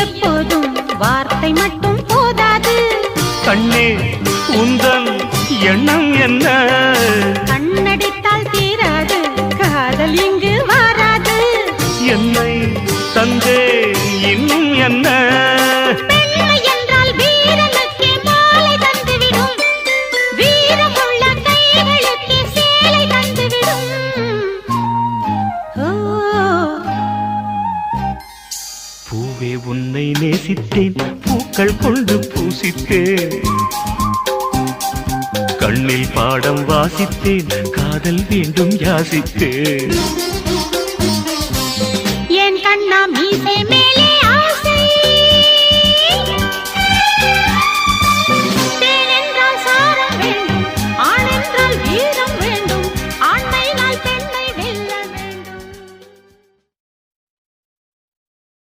எப்போதும் வார்த்தை மட்டும் போதாது. கண்ணே உந்தன் எண்ணம் என்ன? கண்ணடித்தால் தீராது காதல் இங்கு வாராது. என்னை தந்தே இன்னும் என்ன? பெண்மை என்றால் வீரனுக்கே மாலை தந்துவிடும், வீரமுள்ள கைகளுக்கே சேலை தந்துவிடும். ஓ பூவே உன்னை நேசித்தேன், பூக்கள் கொண்டு பூசித்தேன், கண்ணில் பாடம் வாசித்தேன், காதல் வேண்டும் யாசித்தேன். என் கண்ணா மீசை